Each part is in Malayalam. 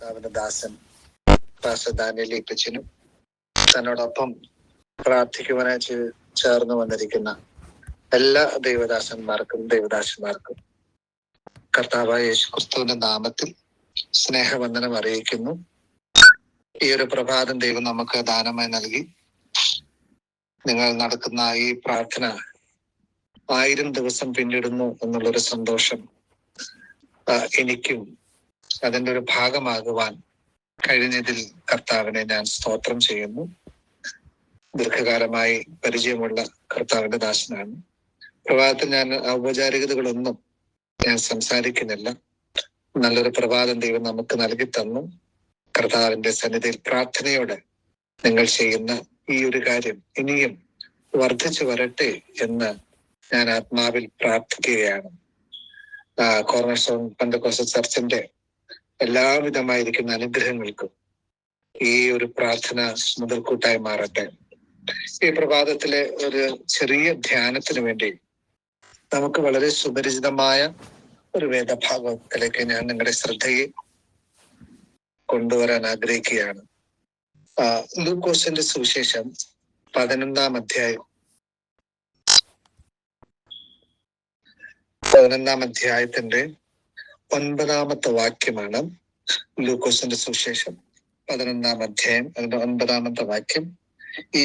അവന്റെ ദാസൻ പാസ്റ്റർ ദാനിയേൽ ഇപ്പച്ചനും തന്നോടൊപ്പം പ്രാർത്ഥിക്കുവാനായി ചേർന്ന് വന്നിരിക്കുന്ന എല്ലാ ദൈവദാസന്മാർക്കും കർത്താവായ യേശു ക്രിസ്തുവിന്റെ നാമത്തിൽ സ്നേഹവന്ദനം അറിയിക്കുന്നു. ഈ ഒരു പ്രഭാതം ദൈവം നമുക്ക് ദാനമായി നൽകി. നിങ്ങൾ നടക്കുന്ന ഈ പ്രാർത്ഥന 1000 ദിവസം പിന്നിടുന്നു എന്നുള്ളൊരു സന്തോഷം എനിക്കും അതിൻ്റെ ഒരു ഭാഗമാകുവാൻ കഴിഞ്ഞതിൽ കർത്താവിനെ ഞാൻ സ്തോത്രം ചെയ്യുന്നു. ദീർഘകാലമായി പരിചയമുള്ള കർത്താവിന്റെ ദാസനാണ്. പ്രഭാതത്തിൽ ഞാൻ ഔപചാരികതകളൊന്നും ഞാൻ സംസാരിക്കുന്നില്ല. നല്ലൊരു പ്രഭാതം ദൈവം നമുക്ക് നൽകി തന്നു. കർത്താവിന്റെ സന്നിധിയിൽ പ്രാർത്ഥനയോടെ നിങ്ങൾ ചെയ്യുന്ന ഈ ഒരു കാര്യം ഇനിയും വർദ്ധിച്ചു വരട്ടെ എന്ന് ഞാൻ ആത്മാവിൽ പ്രാർത്ഥിക്കുകയാണ്. കോർണർസ്റ്റോൺ പെന്തക്കോസ്തൽ ചർച്ചിന്റെ എല്ലാവിധമായിരിക്കുന്ന അനുഗ്രഹങ്ങൾക്കും ഈ ഒരു പ്രാർത്ഥന മുതൽക്കൂട്ടായി മാറട്ടെ. ഈ പ്രഭാതത്തിലെ ഒരു ചെറിയ ധ്യാനത്തിന് വേണ്ടി നമുക്ക് വളരെ സുപരിചിതമായ ഒരു വേദഭാഗത്തിലേക്ക് ഞാൻ നിങ്ങളുടെ ശ്രദ്ധയെ കൊണ്ടുവരാൻ ആഗ്രഹിക്കുകയാണ്. ലൂക്കോസിന്റെ സുവിശേഷം 11-ാം അധ്യായം 11-ാം അധ്യായത്തിന്റെ 9-ാമത്തെ വാക്യമാണ്. ലൂക്കോസിന്റെ സുവിശേഷം 11-ാം അധ്യായം അതിന്റെ 9-ാമത്തെ വാക്യം.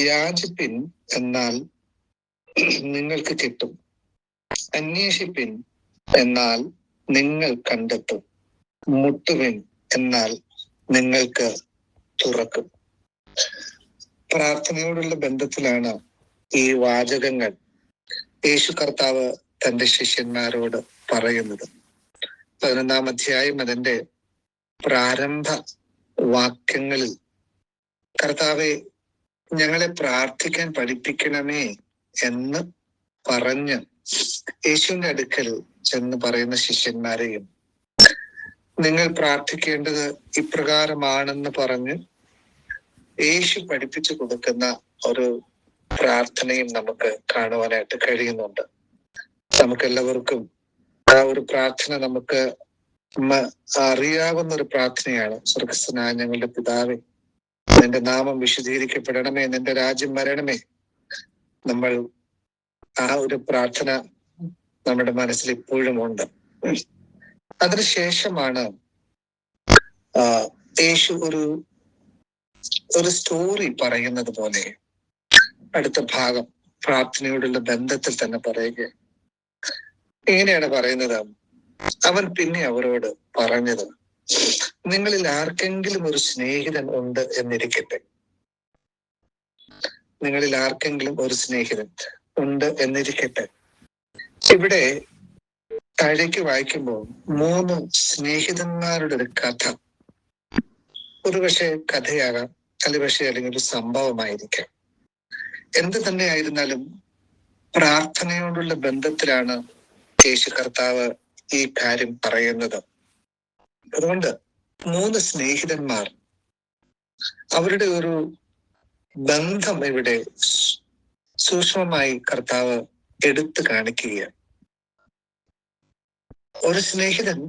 യാചിപ്പിൻ എന്നാൽ നിങ്ങൾക്ക് കിട്ടും, അന്വേഷിപ്പിൻ എന്നാൽ നിങ്ങൾ കണ്ടെത്തും, മുട്ടുവിൻ എന്നാൽ നിങ്ങൾക്ക് തുറക്കും. പ്രാർത്ഥനയോടുള്ള ബന്ധത്തിലാണ് ഈ വാചകങ്ങൾ യേശു കർത്താവ് തന്റെ ശിഷ്യന്മാരോട് പറയുന്നത്. 11-ാം അധ്യായം അതിന്റെ പ്രാരംഭ വാക്യങ്ങളിൽ കർത്താവെ ഞങ്ങളെ പ്രാർത്ഥിക്കാൻ പഠിപ്പിക്കണമേ എന്ന് പറഞ്ഞ് യേശുവിന്റെ അടുക്കൽ ചെന്ന് പറയുന്ന ശിഷ്യന്മാരെയും നിങ്ങൾ പ്രാർത്ഥിക്കേണ്ടത് ഇപ്രകാരമാണെന്ന് പറഞ്ഞ് യേശു പഠിപ്പിച്ചു കൊടുക്കുന്ന ഒരു പ്രാർത്ഥനയും നമുക്ക് കാണുവാനായിട്ട് കഴിയുന്നുണ്ട്. നമുക്കെല്ലാവർക്കും ആ ഒരു പ്രാർത്ഥന നമുക്ക് അറിയാവുന്ന ഒരു പ്രാർത്ഥനയാണ്. സ്വർഗസ്ഥനായ ഞങ്ങളുടെ പിതാവേ, നിന്റെ നാമം വിശുദ്ധീകരിക്കപ്പെടണമേ, നിന്റെ രാജ്യം വരണമേ. നമ്മൾ ആ ഒരു പ്രാർത്ഥന നമ്മുടെ മനസ്സിൽ ഇപ്പോഴും ഉണ്ട്. അതിനുശേഷമാണ് യേശു ഒരു സ്റ്റോറി പറയുന്നത് പോലെ അടുത്ത ഭാഗം പ്രാർത്ഥനയോടുള്ള ബന്ധത്തിൽ തന്നെ പറയുക. എങ്ങനെയാണ് പറയുന്നത്? അവൻ പിന്നെ അവരോട് പറഞ്ഞത്, നിങ്ങളിൽ ആർക്കെങ്കിലും ഒരു സ്നേഹിതൻ ഉണ്ട് എന്നിരിക്കട്ടെ. നിങ്ങളിൽ ആർക്കെങ്കിലും ഒരു സ്നേഹിതൻ ഉണ്ട് എന്നിരിക്കട്ടെ. ഇവിടെ താഴേക്ക് വായിക്കുമ്പോൾ 3 സ്നേഹിതന്മാരുടെ ഒരു കഥ, ഒരുപക്ഷെ കഥയാകാം, അല്ലെങ്കിൽ ഒരു സംഭവമായിരിക്കാം. എന്ത് തന്നെ ആയിരുന്നാലും പ്രാർത്ഥനയോടുള്ള ബന്ധത്തിലാണ് യേശു കർത്താവ് ഈ കാര്യം പറയുന്നത്. അതുകൊണ്ട് 3 സ്നേഹിതന്മാർ, അവരുടെ ഒരു ബന്ധം ഇവിടെ സൂക്ഷ്മമായി കർത്താവ് എടുത്തു കാണിക്കുകയാണ്. ഒരു സ്നേഹിതൻ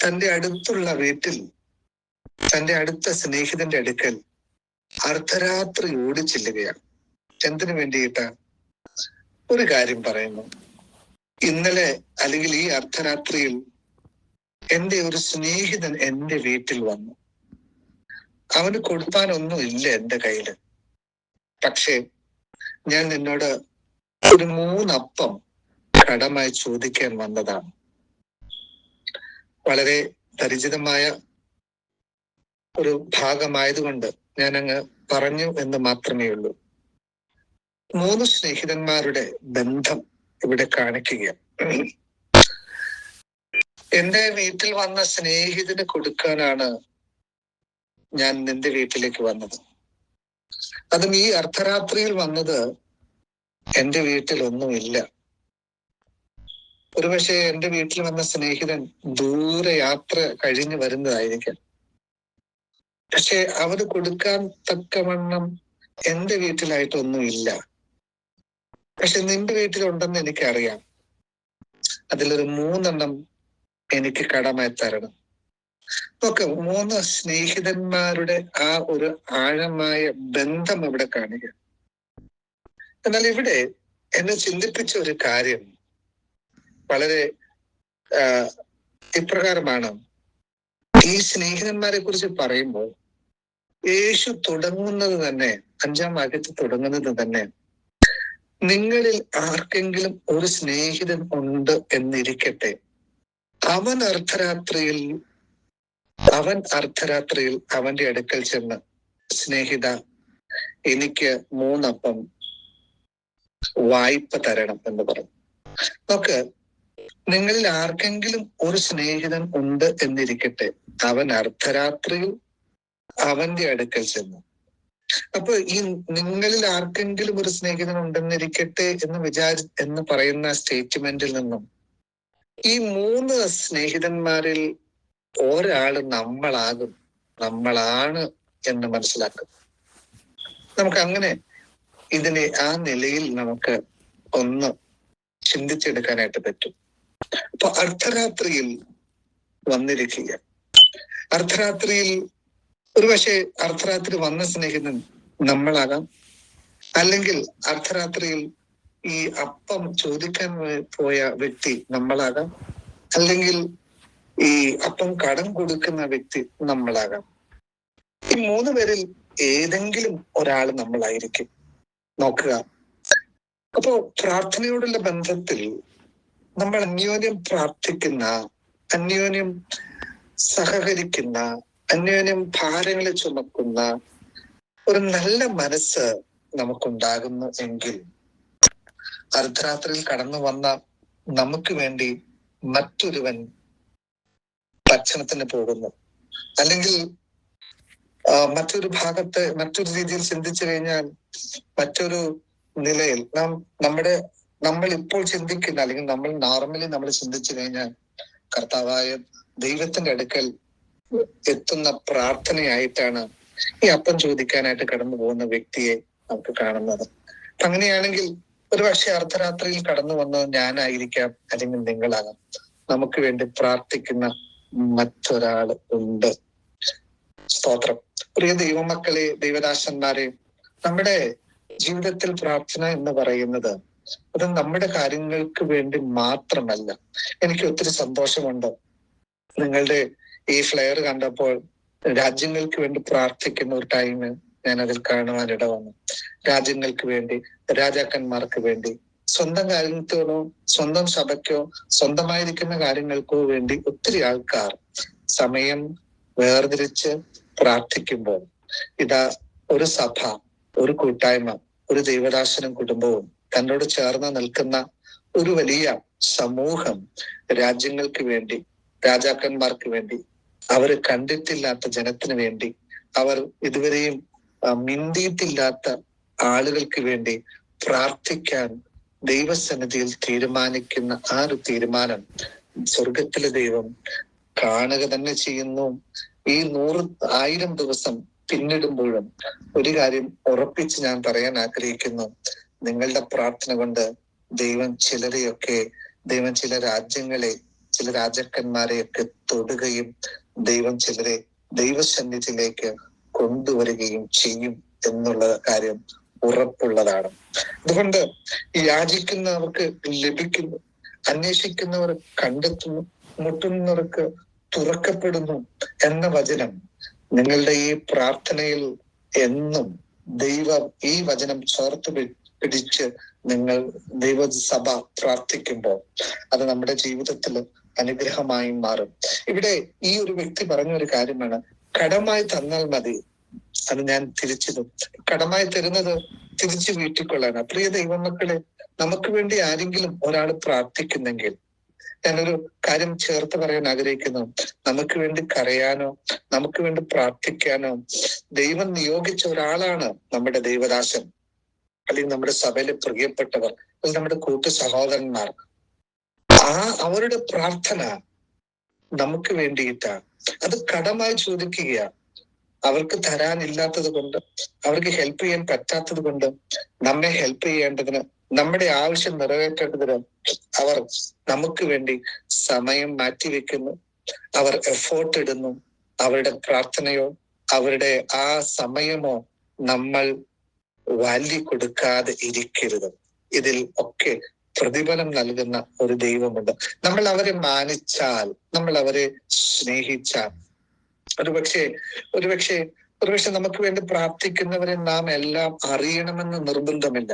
തന്റെ അടുത്തുള്ള വീട്ടിൽ തന്റെ അടുത്ത സ്നേഹിതന്റെ അടുക്കൽ അർദ്ധരാത്രി ഓടിച്ചെല്ലുകയാണ്. എന്തിനു വേണ്ടിയിട്ടാ? ഒരു കാര്യം പറയുന്നു, ഇന്നലെ അല്ലെങ്കിൽ ഈ അർദ്ധരാത്രിയിൽ എന്റെ ഒരു സ്നേഹിതൻ എന്റെ വീട്ടിൽ വന്നു. അവന് കൊടുക്കാനൊന്നും ഇല്ല എന്റെ കയ്യില്, പക്ഷേ ഞാൻ നിന്നോട് ഒരു 3 അപ്പം കടമായി ചോദിക്കാൻ വന്നതാണ്. വളരെ പരിചിതമായ ഒരു ഭാഗമായതുകൊണ്ട് ഞാൻ അങ്ങ് പറഞ്ഞു എന്ന് മാത്രമേ ഉള്ളൂ. 3 സ്നേഹിതന്മാരുടെ ബന്ധം ഇവിടെ കാണിക്കുകയാണ്. എന്റെ വീട്ടിൽ വന്ന സ്നേഹിതന് കൊടുക്കാനാണ് ഞാൻ നിന്റെ വീട്ടിലേക്ക് വന്നത്. അതും ഈ അർദ്ധരാത്രിയിൽ വന്നത് എന്റെ വീട്ടിൽ ഒന്നുമില്ല. ഒരുപക്ഷെ എന്റെ വീട്ടിൽ വന്ന സ്നേഹിതൻ ദൂരെ യാത്ര കഴിഞ്ഞു വരുന്നതായിരിക്കാം. പക്ഷെ അവന് കൊടുക്കാൻ തക്കവണ്ണം എന്റെ വീട്ടിലായിട്ടൊന്നുമില്ല. പക്ഷെ നിന്റെ വീട്ടിലുണ്ടെന്ന് എനിക്കറിയാം. അതിലൊരു 3 എണ്ണം എനിക്ക് കടമായി തരണം. ഒക്കെ 3 സ്നേഹിതന്മാരുടെ ആ ഒരു ആഴമായ ബന്ധം ഇവിടെ കാണുക. എന്നാൽ ഇവിടെ എന്നെ ചിന്തിപ്പിച്ച ഒരു കാര്യം വളരെ ഇപ്രകാരമാണ്. ഈ സ്നേഹിതന്മാരെ കുറിച്ച് പറയുമ്പോൾ യേശു തുടങ്ങുന്നത് തന്നെ 5-ാം വാക്യത്തിൽ തുടങ്ങുന്നത് തന്നെ, നിങ്ങളിൽ ആർക്കെങ്കിലും ഒരു സ്നേഹിതൻ ഉണ്ട് എന്നിരിക്കട്ടെ, അവൻ അർദ്ധരാത്രിയിൽ അവന്റെ അടുക്കൽ ചെന്ന്, സ്നേഹിത, എനിക്ക് 3 അപ്പം വായ്പ തരണം എന്ന് പറഞ്ഞു. നോക്ക്, നിങ്ങളിൽ ആർക്കെങ്കിലും ഒരു സ്നേഹിതൻ ഉണ്ട് എന്നിരിക്കട്ടെ, അവൻ അർദ്ധരാത്രിയിൽ അവന്റെ അടുക്കൽ ചെന്നു. അപ്പൊ ഈ നിങ്ങളിൽ ആർക്കെങ്കിലും ഒരു സ്നേഹിതൻ ഉണ്ടെന്നിരിക്കട്ടെ എന്ന് പറയുന്ന സ്റ്റേറ്റ്മെന്റിൽ നിന്നും ഈ 3 സ്നേഹിതന്മാരിൽ ഒരാള് നമ്മളാണ് എന്ന് മനസ്സിലാക്കും. നമുക്ക് അങ്ങനെ ഇതിനെ ആ നിലയിൽ നമുക്ക് ഒന്ന് ചിന്തിച്ചെടുക്കാനായിട്ട് പറ്റും. അപ്പൊ അർദ്ധരാത്രിയിൽ വന്നിരിക്കുക, അർദ്ധരാത്രിയിൽ ഒരുപക്ഷെ അർദ്ധരാത്രി വന്ന സ്നേഹിതൻ നമ്മളാകാം, അല്ലെങ്കിൽ അർദ്ധരാത്രിയിൽ ഈ അപ്പം ചോദിക്കാൻ പോയ വ്യക്തി നമ്മളാകാം, അല്ലെങ്കിൽ ഈ അപ്പം കടം കൊടുക്കുന്ന വ്യക്തി നമ്മളാകാം. ഈ 3 പേരിൽ ഏതെങ്കിലും ഒരാൾ നമ്മളായിരിക്കും. നോക്കുക, അപ്പോ പ്രാർത്ഥനയോടുള്ള ബന്ധത്തിൽ നമ്മൾ അന്യോന്യം പ്രാർത്ഥിക്കുന്ന, അന്യോന്യം സഹകരിക്കുന്ന, അന്യോന്യം ഭാരങ്ങളെ ചുമക്കുന്ന ഒരു നല്ല മനസ്സ് നമുക്കുണ്ടാകുന്നു എങ്കിൽ അർദ്ധരാത്രിയിൽ കടന്നു വന്ന നമുക്ക് വേണ്ടി മറ്റൊരുവൻ ഭക്ഷണത്തിന് പോകുന്നു, അല്ലെങ്കിൽ മറ്റൊരു ഭാഗത്ത് മറ്റൊരു രീതിയിൽ ചിന്തിച്ചു കഴിഞ്ഞാൽ, മറ്റൊരു നിലയിൽ നമ്മൾ ഇപ്പോൾ ചിന്തിക്കുന്ന, അല്ലെങ്കിൽ നമ്മൾ ചിന്തിച്ചു കഴിഞ്ഞാൽ കർത്താവായ ദൈവത്തിന്റെ അടുക്കൽ എത്തുന്ന പ്രാർത്ഥനയായിട്ടാണ് ഈ അപ്പം ചോദിക്കാനായിട്ട് കടന്നു പോകുന്ന വ്യക്തിയെ നമുക്ക് കാണുന്നത്. അങ്ങനെയാണെങ്കിൽ ഒരുപക്ഷെ അർദ്ധരാത്രിയിൽ കടന്നു വന്നത് ഞാനായിരിക്കാം, അല്ലെങ്കിൽ നിങ്ങളാകാം. നമുക്ക് വേണ്ടി പ്രാർത്ഥിക്കുന്ന മറ്റൊരാൾ ഉണ്ട്. സ്തോത്രം. പ്രിയ ദൈവമക്കളെ, ദൈവദാസന്മാരെ, നമ്മുടെ ജീവിതത്തിൽ പ്രാർത്ഥന എന്ന് പറയുന്നത് അത് നമ്മുടെ കാര്യങ്ങൾക്ക് വേണ്ടി മാത്രമല്ല. എനിക്ക് ഒത്തിരി സന്തോഷമുണ്ട് നിങ്ങളുടെ ഈ ഫ്ലെയർ കണ്ടപ്പോൾ. രാജ്യങ്ങൾക്ക് വേണ്ടി പ്രാർത്ഥിക്കുന്ന ഒരു ടൈം ഞാൻ അതിൽ കാണുവാനിട വന്നു. രാജ്യങ്ങൾക്ക് വേണ്ടി, രാജാക്കന്മാർക്ക് വേണ്ടി, സ്വന്തം കാര്യത്തിനോ സ്വന്തം സഭയ്ക്കോ സ്വന്തമായിരിക്കുന്ന കാര്യങ്ങൾക്കോ വേണ്ടി ഒത്തിരി ആൾക്കാർ സമയം വേർതിരിച്ച് പ്രാർത്ഥിക്കുമ്പോൾ ഇതാ ഒരു സഭ, ഒരു കൂട്ടായ്മ, ഒരു ദൈവദാസനും കുടുംബവും തന്നോട് ചേർന്ന് നിൽക്കുന്ന ഒരു വലിയ സമൂഹം രാജ്യങ്ങൾക്ക് വേണ്ടി, രാജാക്കന്മാർക്ക് വേണ്ടി, അവർ കണ്ടിട്ടില്ലാത്ത ജനത്തിന് വേണ്ടി, അവർ ഇതുവരെയും മിണ്ടിയിട്ടില്ലാത്ത ആളുകൾക്ക് വേണ്ടി പ്രാർത്ഥിക്കാൻ ദൈവസന്നിധിയിൽ തീരുമാനിക്കുന്ന ആ ഒരു തീരുമാനം സ്വർഗത്തിലെ ദൈവം കാണുക തന്നെ ചെയ്യുന്നു. ഈ 100,000 ദിവസം പിന്നിടുമ്പോഴും ഒരു കാര്യം ഉറപ്പിച്ച് ഞാൻ പറയാൻ ആഗ്രഹിക്കുന്നു. നിങ്ങളുടെ പ്രാർത്ഥന കൊണ്ട് ദൈവം ചില രാജ്യങ്ങളെ, ചില രാജാക്കന്മാരെയൊക്കെ തൊടുകയും ദൈവം ചിലരെ ദൈവസന്നിധിയിലേക്ക് കൊണ്ടുവരികയും ചെയ്യും എന്നുള്ള കാര്യം ഉറപ്പുള്ളതാണ്. അതുകൊണ്ട് യാചിക്കുന്നവർക്ക് ലഭിക്കുന്നു, അന്വേഷിക്കുന്നവർ കണ്ടെത്തുന്നു, മുട്ടുന്നവർക്ക് തുറക്കപ്പെടുന്നു എന്ന വചനം നിങ്ങളുടെ ഈ പ്രാർത്ഥനയിൽ എന്നും ദൈവം ഈ വചനം ചേർത്ത് പിടിച്ച് നിങ്ങൾ ദൈവസഭ പ്രാർത്ഥിക്കുമ്പോൾ അത് നമ്മുടെ ജീവിതത്തിൽ അനുഗ്രഹമായി മാറും. ഇവിടെ ഈ ഒരു വ്യക്തി പറഞ്ഞ ഒരു കാര്യമാണ്, കടമായി തന്നാൽ മതി, അത് ഞാൻ തിരിച്ചിടും. കടമായി തരുന്നത് തിരിച്ചു വീട്ടിക്കൊള്ളാൻ. പ്രിയ ദൈവമക്കളെ, നമുക്ക് വേണ്ടി ആരെങ്കിലും ഒരാൾ പ്രാർത്ഥിക്കുന്നെങ്കിൽ ഞാനൊരു കാര്യം ചേർത്ത് പറയാൻ ആഗ്രഹിക്കുന്നു. നമുക്ക് വേണ്ടി കരയാനോ നമുക്ക് വേണ്ടി പ്രാർത്ഥിക്കാനോ ദൈവം നിയോഗിച്ച ഒരാളാണ് നമ്മുടെ ദൈവദാസൻ, അല്ലെങ്കിൽ നമ്മുടെ സഭയിലെ പ്രിയപ്പെട്ടവർ, അല്ലെങ്കിൽ നമ്മുടെ കൂട്ടു സഹോദരന്മാർ. അവരുടെ പ്രാർത്ഥന നമുക്ക് വേണ്ടിയിട്ടാണ്. അത് കടമായി ചോദിക്കുക. അവർക്ക് തരാനില്ലാത്തത് കൊണ്ട്, അവർക്ക് ഹെൽപ്പ് ചെയ്യാൻ പറ്റാത്തത് കൊണ്ട്, നമ്മെ ഹെൽപ്പ് ചെയ്യേണ്ടതിന്, നമ്മുടെ ആവശ്യം നിറവേറ്റേണ്ടതിന് അവർ നമുക്ക് വേണ്ടി സമയം മാറ്റിവെക്കുന്നു, അവർ എഫോർട്ട് ഇടുന്നു, അവരുടെ പ്രാർത്ഥനയോ അവരുടെ ആ സമയമോ നമ്മൾ വാല്യൂ കൊടുക്കാതെ ഇരിക്കരുത്. ഇതിൽ ഒക്കെ പ്രതിഫലം നൽകുന്ന ഒരു ദൈവമുണ്ട്. നമ്മൾ അവരെ മാനിച്ചാൽ, നമ്മൾ അവരെ സ്നേഹിച്ചാൽ, ഒരുപക്ഷെ നമുക്ക് വേണ്ടി പ്രാർത്ഥിക്കുന്നവരെ നാം എല്ലാം അറിയണമെന്ന് നിർബന്ധമില്ല.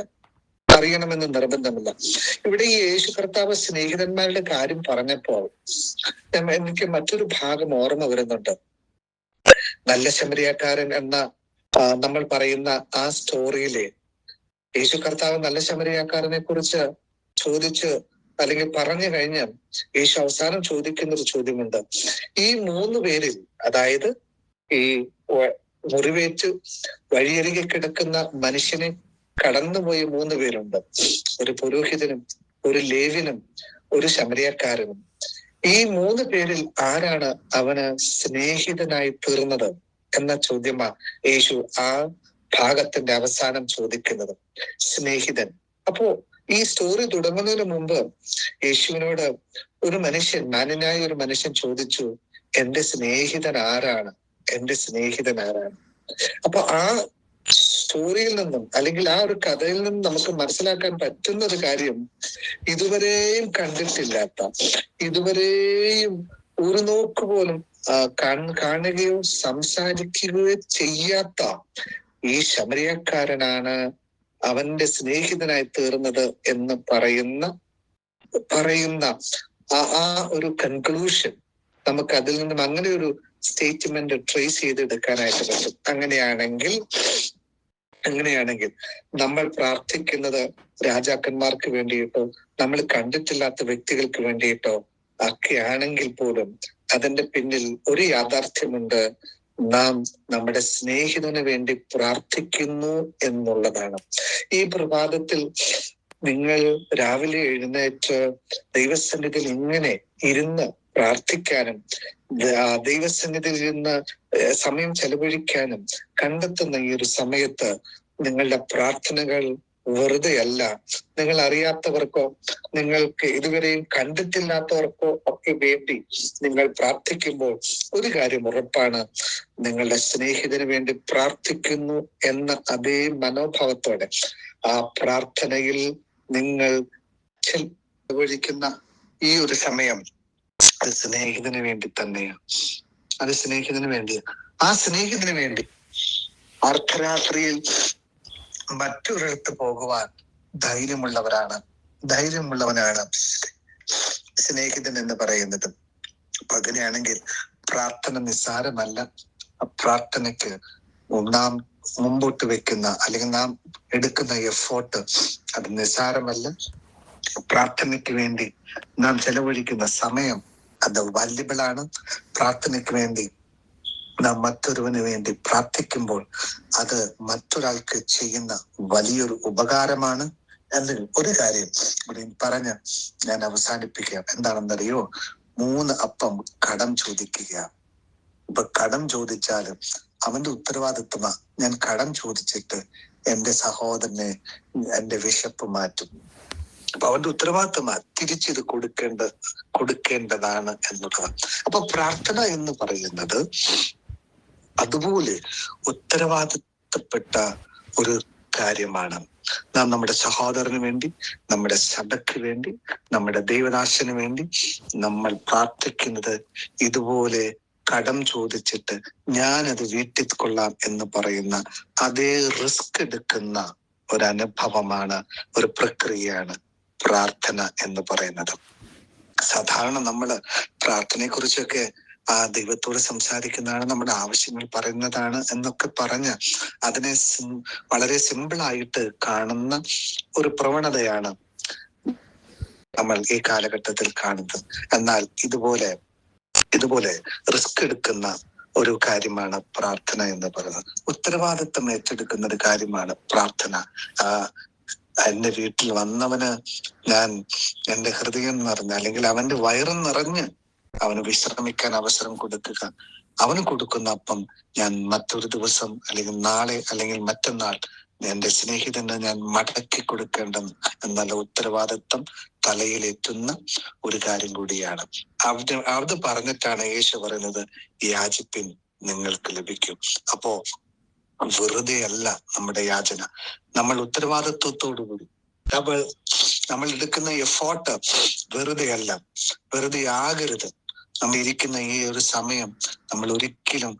ഇവിടെ ഈ യേശു കർത്താവ് സ്നേഹിതന്മാരുടെ കാര്യം പറഞ്ഞപ്പോൾ എനിക്ക് മറ്റൊരു ഭാഗം ഓർമ്മ വരുന്നുണ്ട്. നല്ല ശമരിയക്കാരൻ എന്ന നമ്മൾ പറയുന്ന ആ സ്റ്റോറിയിലെ യേശു കർത്താവ് നല്ല ശമരിയക്കാരനെ കുറിച്ച് ചോദിച്ച് അല്ലെങ്കിൽ പറഞ്ഞു കഴിഞ്ഞ് യേശു അവസാനം ചോദിക്കുന്ന ഒരു ചോദ്യമുണ്ട്. ഈ 3 പേരിൽ, അതായത് ഈ മുറിവേറ്റ് വഴിയരികെ കിടക്കുന്ന മനുഷ്യനെ കടന്നുപോയ 3 പേരുണ്ട്. ഒരു പുരോഹിതനും, ഒരു ലേവ്യനും, ഒരു ശമരിയക്കാരനും. ഈ 3 പേരിൽ ആരാണ് അവന് സ്നേഹിതനായി തീർന്നത് എന്ന ചോദ്യമാണ് യേശു ആ ഭാഗത്തിന്റെ അവസാനം ചോദിക്കുന്നത്. സ്നേഹിതൻ. അപ്പോ ഈ സ്റ്റോറി തുടങ്ങുന്നതിന് മുമ്പ് യേശുവിനോട് ഒരു മനുഷ്യൻ, മാന്യനായ ഒരു മനുഷ്യൻ ചോദിച്ചു, എന്റെ സ്നേഹിതൻ ആരാണ്? അപ്പൊ ആ സ്റ്റോറിയിൽ നിന്നും അല്ലെങ്കിൽ ആ ഒരു കഥയിൽ നിന്നും നമുക്ക് മനസ്സിലാക്കാൻ പറ്റുന്ന ഒരു കാര്യം, ഇതുവരെയും കണ്ടിട്ടില്ലാത്ത, ഇതുവരെയും ഒരു നോക്ക് പോലും കാണുകയോ സംസാരിക്കുകയോ ചെയ്യാത്ത ഈ ശമരിയക്കാരനാണ് അവന്റെ സ്നേഹിതനായി തീർന്നത് എന്ന് പറയുന്ന ആ ഒരു കൺക്ലൂഷൻ നമുക്ക് അതിൽ നിന്നും അങ്ങനെ ഒരു സ്റ്റേറ്റ്മെന്റ് ട്രേസ് ചെയ്തെടുക്കാനായിട്ട് പറ്റും. അങ്ങനെയാണെങ്കിൽ നമ്മൾ പ്രാർത്ഥിക്കുന്നത് രാജാക്കന്മാർക്ക് വേണ്ടിയിട്ടോ നമ്മൾ കണ്ടിട്ടില്ലാത്ത വ്യക്തികൾക്ക് വേണ്ടിയിട്ടോ ഒക്കെ ആണെങ്കിൽ പോലും അതിന്റെ പിന്നിൽ ഒരു യാഥാർത്ഥ്യമുണ്ട്. നാം നമ്മുടെ സ്നേഹിതന് വേണ്ടി പ്രാർത്ഥിക്കുന്നു എന്നുള്ളതാണ്. ഈ പ്രഭാതത്തിൽ നിങ്ങൾ രാവിലെ എഴുന്നേറ്റ് ദൈവസന്നിധിയിൽ ഇങ്ങനെ ഇരുന്ന് പ്രാർത്ഥിക്കാനും ദൈവസന്നിധിയിൽ ഇരുന്ന് സമയം ചെലവഴിക്കാനും കണ്ടെത്തുന്ന ഈ ഒരു സമയത്ത് നിങ്ങളുടെ പ്രാർത്ഥനകൾ വെറുതെയല്ല. നിങ്ങൾ അറിയാത്തവർക്കോ നിങ്ങൾക്ക് ഇതുവരെയും കണ്ടിട്ടില്ലാത്തവർക്കോ ഒക്കെ വേണ്ടി നിങ്ങൾ പ്രാർത്ഥിക്കുമ്പോൾ ഒരു കാര്യം ഉറപ്പാണ്, നിങ്ങളുടെ സ്നേഹിതന് വേണ്ടി പ്രാർത്ഥിക്കുന്നു എന്ന അതേ മനോഭാവത്തോടെ ആ പ്രാർത്ഥനയിൽ നിങ്ങൾ ചെലവഴിക്കുന്ന ഈ ഒരു സമയം അത് സ്നേഹിതന് വേണ്ടി തന്നെയാണ്. ആ സ്നേഹിതന് വേണ്ടി അർദ്ധരാത്രിയിൽ മറ്റൊരിടത്ത് പോകുവാൻ ധൈര്യമുള്ളവനാണ് സ്നേഹിതൻ എന്ന് പറയുന്നത്. അപ്പൊ അങ്ങനെയാണെങ്കിൽ പ്രാർത്ഥന നിസ്സാരമല്ല. പ്രാർത്ഥനയ്ക്ക് നാം മുമ്പോട്ട് വെക്കുന്ന അല്ലെങ്കിൽ നാം എടുക്കുന്ന എഫോർട്ട് അത് നിസ്സാരമല്ല. പ്രാർത്ഥനയ്ക്ക് വേണ്ടി നാം ചെലവഴിക്കുന്ന സമയം അത് വാല്യബിളാണ്. പ്രാർത്ഥനയ്ക്ക് വേണ്ടി നാം മറ്റൊരുവന് വേണ്ടി പ്രാർത്ഥിക്കുമ്പോൾ അത് മറ്റൊരാൾക്ക് ചെയ്യുന്ന വലിയൊരു ഉപകാരമാണ്. എന്ന് ഒരു കാര്യം ഇവിടെ പറഞ്ഞ് ഞാൻ അവസാനിപ്പിക്കാം. എന്താണെന്നറിയോ? 3 അപ്പം കടം ചോദിക്കുക. ഇപ്പൊ കടം ചോദിച്ചാലും അവന്റെ ഉത്തരവാദിത്വമാണ്. ഞാൻ കടം ചോദിച്ചിട്ട് എന്റെ സഹോദരനെ എന്റെ വിശപ്പ് മാറ്റും. അപ്പൊ അവന്റെ ഉത്തരവാദിത്വമാണ് തിരിച്ചിത് കൊടുക്കേണ്ടതാണ് എന്നുള്ളത്. അപ്പൊ പ്രാർത്ഥന എന്ന് പറയുന്നത് അതുപോലെ ഉത്തരവാദിത്തപ്പെട്ട ഒരു കാര്യമാണ്. നാം നമ്മുടെ സഹോദരന് വേണ്ടി, നമ്മുടെ സഭയ്ക്ക് വേണ്ടി, നമ്മുടെ ദൈവദാസന് വേണ്ടി നമ്മൾ പ്രാർത്ഥിക്കുന്നത് ഇതുപോലെ കടം ചോദിച്ചിട്ട് ഞാനത് വീട്ടിൽ കൊള്ളാം എന്ന് പറയുന്ന അതേ റിസ്ക് എടുക്കുന്ന ഒരു അനുഭവമാണ്, ഒരു പ്രക്രിയയാണ് പ്രാർത്ഥന എന്ന് പറയുന്നത്. സാധാരണ നമ്മള് പ്രാർത്ഥനയെ കുറിച്ചൊക്കെ ദൈവത്തോട് സംസാരിക്കുന്നതാണ്, നമ്മുടെ ആവശ്യങ്ങൾ പറയുന്നതാണ് എന്നൊക്കെ പറഞ്ഞ് അതിനെ വളരെ സിമ്പിളായിട്ട് കാണുന്ന ഒരു പ്രവണതയാണ് നമ്മൾ ഈ കാലഘട്ടത്തിൽ കാണുന്നത്. എന്നാൽ ഇതുപോലെ റിസ്ക് എടുക്കുന്ന ഒരു കാര്യമാണ് പ്രാർത്ഥന എന്ന് പറയുന്നത്. ഉത്തരവാദിത്തം ഏറ്റെടുക്കുന്ന ഒരു കാര്യമാണ് പ്രാർത്ഥന. എന്റെ വീട്ടിൽ വന്നവന് ഞാൻ എന്റെ ഹൃദയം നിറഞ്ഞ് അല്ലെങ്കിൽ അവന്റെ വയറും നിറഞ്ഞ് അവന് വിശ്രമിക്കാൻ അവസരം കൊടുക്കുക. അവന് കൊടുക്കുന്ന അപ്പം ഞാൻ മറ്റൊരു ദിവസം അല്ലെങ്കിൽ നാളെ അല്ലെങ്കിൽ മറ്റന്നാൾ എന്റെ സ്നേഹിതന് ഞാൻ മടക്കി കൊടുക്കേണ്ട എന്നുള്ള ഉത്തരവാദിത്വം തലയിലെത്തുന്ന ഒരു കാര്യം കൂടിയാണ്. അത് പറഞ്ഞിട്ടാണ് യേശു പറയുന്നത്, യാചിപ്പിൻ നിങ്ങൾക്ക് ലഭിക്കും. അപ്പോ വെറുതെ അല്ല നമ്മുടെ യാചന, നമ്മൾ ഉത്തരവാദിത്വത്തോടുകൂടി നമ്മൾ എടുക്കുന്ന എഫോർട്ട് വെറുതെ അല്ല, വെറുതെ ആകരുത്. നമ്മൾ ഇരിക്കുന്ന ഈ ഒരു സമയം നമ്മൾ ഒരിക്കലും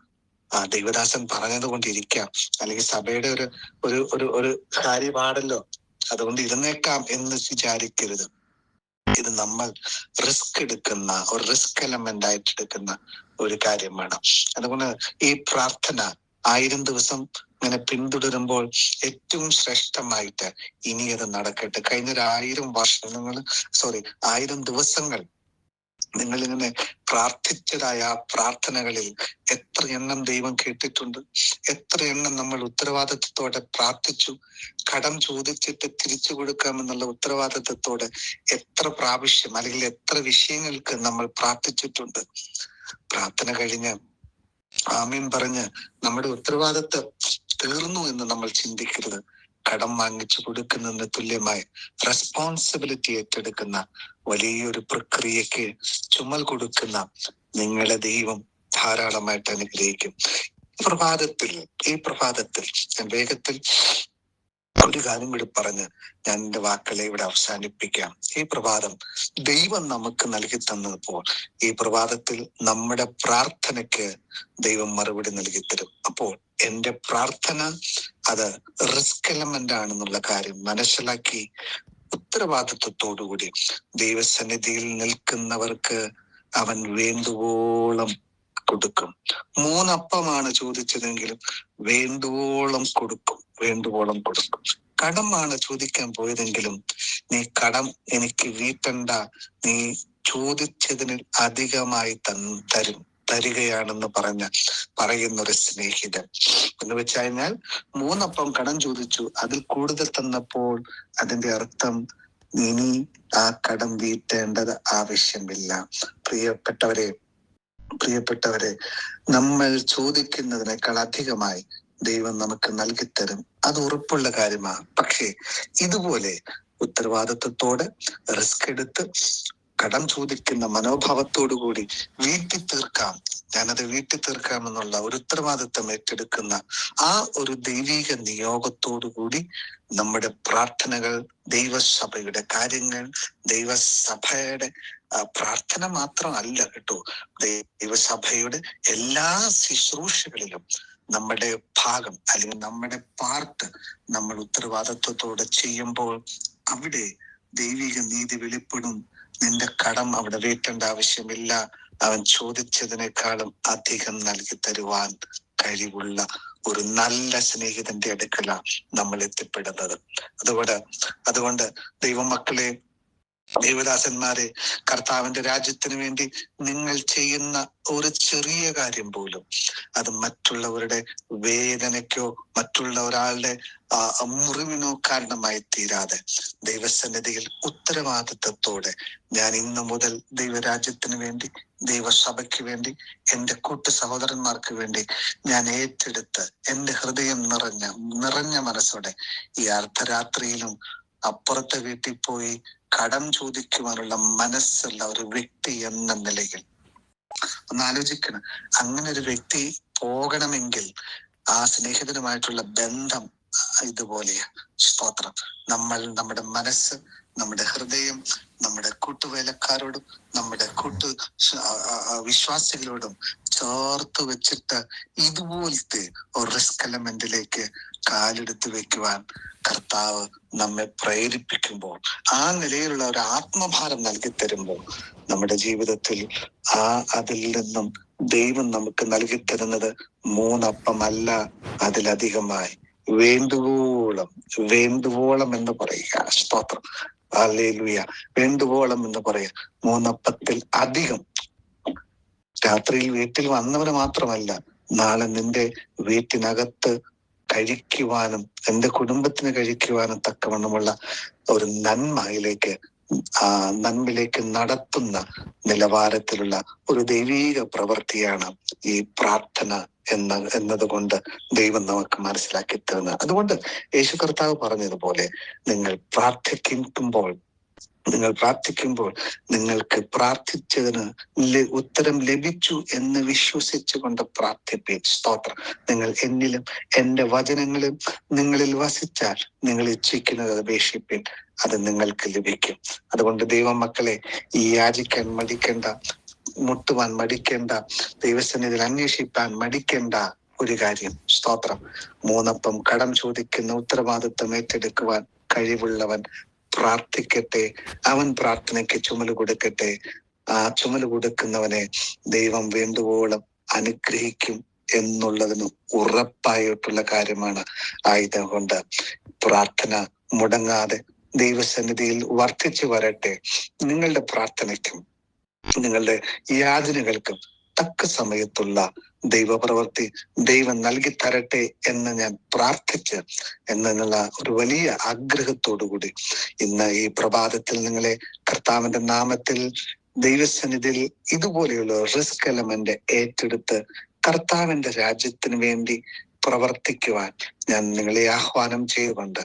ദൈവദാസൻ പറഞ്ഞത് കൊണ്ടിരിക്കാം, അല്ലെങ്കിൽ സഭയുടെ ഒരു ഒരു ഒരു ഒരു കാര്യപാടല്ലോ അതുകൊണ്ട് ഇരുന്നേക്കാം എന്ന് വിചാരിക്കരുത്. ഇത് നമ്മൾ റിസ്ക് എടുക്കുന്ന ഒരു റിസ്ക് എലമെന്റ് ആയിട്ട് എടുക്കുന്ന ഒരു കാര്യമാണ്. അതുകൊണ്ട് ഈ പ്രാർത്ഥന 1000 ദിവസം ഇങ്ങനെ പിന്തുടരുമ്പോൾ ഏറ്റവും ശ്രേഷ്ഠമായിട്ട് ഇനി അത് നടക്കട്ടെ. കഴിഞ്ഞ 1000 വർഷങ്ങൾ 1000 ദിവസങ്ങൾ നിങ്ങൾ ഇങ്ങനെ പ്രാർത്ഥിച്ചതായ ആ പ്രാർത്ഥനകളിൽ എത്ര എണ്ണം ദൈവം കേട്ടിട്ടുണ്ട്, എത്ര എണ്ണം നമ്മൾ ഉത്തരവാദിത്വത്തോടെ പ്രാർത്ഥിച്ചു. കടം ചോദിച്ചിട്ട് തിരിച്ചു കൊടുക്കാമെന്നുള്ള ഉത്തരവാദിത്വത്തോടെ എത്ര പ്രാവശ്യം അല്ലെങ്കിൽ എത്ര വിഷയങ്ങൾക്ക് നമ്മൾ പ്രാർത്ഥിച്ചിട്ടുണ്ട്. പ്രാർത്ഥന കഴിഞ്ഞ് ആമീൻ പറഞ്ഞ് നമ്മുടെ ഉത്തരവാദിത്വം തീർന്നു എന്ന് നമ്മൾ ചിന്തിക്കരുത്. കടം വാങ്ങിച്ചു കൊടുക്കുന്നതിന് തുല്യമായി റെസ്പോൺസിബിലിറ്റി ഏറ്റെടുക്കുന്ന വലിയൊരു പ്രക്രിയക്ക് ചുമൽ കൊടുക്കുന്ന നിങ്ങളെ ദൈവം ധാരാളമായിട്ട് അനുഗ്രഹിക്കും. ഈ പ്രഭാതത്തിൽ ഞാൻ വേഗത്തിൽ ഒരു കാര്യം കൂടി പറഞ്ഞ് ഞാൻ എന്റെ വാക്കുകളെ ഇവിടെ അവസാനിപ്പിക്കാം. ഈ പ്രഭാതം ദൈവം നമുക്ക് നൽകി തന്നപ്പോൾ ഈ പ്രഭാതത്തിൽ നമ്മുടെ പ്രാർത്ഥനയ്ക്ക് ദൈവം മറുപടി നൽകി തരും. അപ്പോൾ എന്റെ പ്രാർത്ഥന അത് റിസ്ക് എലമെന്റ് ആണെന്നുള്ള കാര്യം മനസ്സിലാക്കി ഉത്തരവാദിത്വത്തോടുകൂടി ദൈവസന്നിധിയിൽ നിൽക്കുന്നവർക്ക് അവൻ വേണ്ടുവോളം കൊടുക്കും. 3 അപ്പമാണ് ചോദിച്ചതെങ്കിലും വേണ്ടുവോളം കൊടുക്കും. കടമാണ് ചോദിക്കാൻ പോയതെങ്കിലും നീ കടം എനിക്ക് വീട്ടണ്ട, നീ ചോദിച്ചതിന് അധികമായി തരികയാണെന്ന് പറയുന്ന ഒരു സ്നേഹിതൻ എന്ന് വെച്ച് കഴിഞ്ഞാൽ 3 അപ്പം കടം ചോദിച്ചു, അതിൽ കൂടുതൽ തന്നപ്പോൾ അതിന്റെ അർത്ഥം ഇനി ആ കടം വീട്ടേണ്ടത് ആവശ്യമില്ല. പ്രിയപ്പെട്ടവരെ നമ്മൾ ചോദിക്കുന്നതിനേക്കാൾ അധികമായി ദൈവം നമുക്ക് നൽകിത്തരും. അത് ഉറപ്പുള്ള കാര്യമാണ്. പക്ഷേ ഇതുപോലെ ഉത്തരവാദിത്വത്തോടെ റിസ്ക് എടുത്ത് കടം ചോദിക്കുന്ന മനോഭാവത്തോടു കൂടി ഞാനത് വീട്ടിൽ തീർക്കാമെന്നുള്ള ഒരു ഉത്തരവാദിത്വം ഏറ്റെടുക്കുന്ന ആ ഒരു ദൈവിക നിയോഗത്തോടു കൂടി നമ്മുടെ പ്രാർത്ഥനകൾ, ദൈവസഭയുടെ കാര്യങ്ങൾ, ദൈവസഭയുടെ പ്രാർത്ഥന മാത്രമല്ല കേട്ടോ, ദൈവസഭയുടെ എല്ലാ ശുശ്രൂഷകളിലും നമ്മുടെ ഭാഗം അല്ലെങ്കിൽ നമ്മുടെ പാർട്ട് നമ്മൾ ഉത്തരവാദിത്വത്തോടെ ചെയ്യുമ്പോൾ അവിടെ ദൈവിക നീതി വെളിപ്പെടും. നിന്റെ കടം അവിടെ വീട്ടേണ്ട ആവശ്യമില്ല. അവൻ ചോദിച്ചതിനേക്കാളും അധികം നൽകി തരുവാൻ കഴിവുള്ള ഒരു നല്ല സ്നേഹിതന്റെ അടുക്കല നമ്മൾ എത്തിപ്പെടുന്നത്. അതുകൊണ്ട് ദൈവമക്കളെ, ദൈവദാസന്മാരെ, കർത്താവിന്റെ രാജ്യത്തിന് വേണ്ടി നിങ്ങൾ ചെയ്യുന്ന ഒരു ചെറിയ കാര്യം പോലും അത് മറ്റുള്ളവരുടെ വേദനയ്ക്കോ മറ്റുള്ള ഒരാളുടെ മുറിവിനോ കാരണമായി തീരാതെ ദൈവസന്നിധിയിൽ ഉത്തരവാദിത്വത്തോടെ ഞാൻ ഇന്നു മുതൽ ദൈവരാജ്യത്തിന് വേണ്ടി, ദൈവസഭയ്ക്ക് വേണ്ടി, എന്റെ കൂട്ടു സഹോദരന്മാർക്ക് വേണ്ടി ഞാൻ ഏറ്റെടുത്ത് എന്റെ ഹൃദയം നിറഞ്ഞ മനസ്സോടെ ഈ അർദ്ധരാത്രിയിലും അപ്പുറത്തെ വീട്ടിൽ പോയി കടം ചോദിക്കുവാനുള്ള മനസ്സുള്ള ഒരു വ്യക്തി എന്ന നിലയിൽ ഒന്ന് ആലോചിക്കണം. അങ്ങനെ ഒരു വ്യക്തി പോകണമെങ്കിൽ ആ സ്നേഹിതനുമായിട്ടുള്ള ബന്ധം ഇതുപോലെയാ. സ്തോത്രം. നമ്മുടെ മനസ്സ്, നമ്മുടെ ഹൃദയം നമ്മുടെ കൂട്ടുവേലക്കാരോടും നമ്മുടെ വിശ്വാസികളോടും ചേർത്ത് വെച്ചിട്ട് ഇതുപോലത്തെ ഒരു റിസ്ക് എലമെന്റിലേക്ക് കാലെടുത്ത് വെക്കുവാൻ കർത്താവ് നമ്മെ പ്രേരിപ്പിക്കുമ്പോൾ, ആ നിലയിലുള്ള ഒരു ആത്മഭാരം നൽകി തരുമ്പോൾ നമ്മുടെ ജീവിതത്തിൽ അതിൽ നിന്നും ദൈവം നമുക്ക് നൽകി തരുന്നത് 3 അപ്പമല്ല, അതിലധികമായി വേണ്ടുവോളം എന്ന് പറയുക. സ്തോത്രം. ഹല്ലേലൂയ. വേണ്ടുവോളം എന്ന് പറയുക. 3 അപ്പത്തിൽ അധികം. രാത്രിയിൽ വീട്ടിൽ വന്നവന് മാത്രമല്ല, നാളെ നിന്റെ വീട്ടിനകത്ത് കഴിക്കുവാനും എന്റെ കുടുംബത്തിന് കഴിക്കുവാനും തക്കവണ്ണമുള്ള ഒരു നന്മയിലേക്ക് നന്മയിലേക്ക് നടത്തുന്ന നിലവാരത്തിലുള്ള ഒരു ദൈവീക പ്രവൃത്തിയാണ് ഈ പ്രാർത്ഥന എന്നതുകൊണ്ട് ദൈവം നമുക്ക് മനസ്സിലാക്കി തരുന്നത്. അതുകൊണ്ട് യേശു കർത്താവ് പറഞ്ഞതുപോലെ നിങ്ങൾ പ്രാർത്ഥിക്കുമ്പോൾ നിങ്ങൾക്ക് പ്രാർത്ഥിച്ചതിന് ഉത്തരം ലഭിച്ചു എന്ന് വിശ്വസിച്ചുകൊണ്ട് പ്രാർത്ഥിപ്പീൻ. സ്തോത്രം. നിങ്ങൾ എന്നിലും എന്റെ വചനങ്ങളും നിങ്ങളിൽ വസിച്ചാൽ നിങ്ങൾ ഇച്ഛിക്കുന്നത് അപേക്ഷിപ്പിൻ, അത് നിങ്ങൾക്ക് ലഭിക്കും. അതുകൊണ്ട് ദൈവമക്കളെ, ഈ യാചിക്കാൻ മടിക്കേണ്ട, മുട്ടുവാൻ മടിക്കേണ്ട, ദൈവസന്നിധിയിൽ അന്വേഷിപ്പാൻ മടിക്കേണ്ട ഒരു കാര്യം. സ്തോത്രം. 3 അപ്പം കടം ചോദിക്കുന്ന ഉത്തരവാദിത്വം ഏറ്റെടുക്കുവാൻ കഴിവുള്ളവൻ പ്രാർത്ഥിക്കട്ടെ. അവൻ പ്രാർത്ഥനയ്ക്ക് ചുമല് കൊടുക്കട്ടെ. ആ ചുമല് കൊടുക്കുന്നവനെ ദൈവം വേണ്ടുവോളം അനുഗ്രഹിക്കും എന്നുള്ളതിന് ഉറപ്പായിട്ടുള്ള കാര്യമാണ്. ആയതുകൊണ്ട് പ്രാർത്ഥന മുടങ്ങാതെ ദൈവസന്നിധിയിൽ വർദ്ധിച്ചു വരട്ടെ. നിങ്ങളുടെ പ്രാർത്ഥനയ്ക്കും നിങ്ങളുടെ യാചനകൾക്കും തക്ക സമയത്തുള്ള ദൈവപ്രവൃത്തി ദൈവം നൽകി തരട്ടെ എന്ന് ഞാൻ പ്രാർത്ഥിച്ച് എന്നുള്ള ഒരു വലിയ ആഗ്രഹത്തോടുകൂടി ഇന്ന് ഈ പ്രഭാതത്തിൽ നിങ്ങളെ കർത്താവിന്റെ നാമത്തിൽ ദൈവസന്നിധിയിൽ ഇതുപോലെയുള്ള റിസ്ക് എലമെന്റ് ഏറ്റെടുത്ത് കർത്താവിന്റെ രാജ്യത്തിന് വേണ്ടി പ്രവർത്തിക്കുവാൻ ഞാൻ നിങ്ങളെ ആഹ്വാനം ചെയ്തുകൊണ്ട്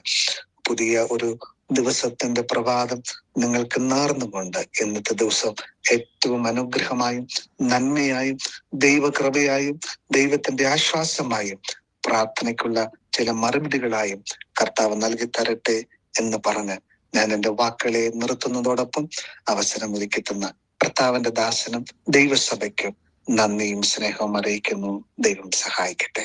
പുതിയ ഒരു ദിവസത്തിന്റെ പ്രഭാതം നിങ്ങൾക്ക് നേർന്നുകൊണ്ട് ഇന്നത്തെ ദിവസം ഏറ്റവും അനുഗ്രഹമായും നന്മയായും ദൈവകൃപയായും ദൈവത്തിന്റെ ആശ്വാസമായും പ്രാർത്ഥനയ്ക്കുള്ള ചില മറുപടികളായും കർത്താവ് നൽകി തരട്ടെ എന്ന് പറഞ്ഞ് ഞാൻ എൻ്റെ വാക്കുകളെ നിർത്തുന്നതോടൊപ്പം അവസരം ഒരുക്കി തന്ന കർത്താവിന്റെ ദാസനും ദൈവസഭയ്ക്കും നന്ദിയും സ്നേഹവും അറിയിക്കുന്നു. ദൈവം സഹായിക്കട്ടെ.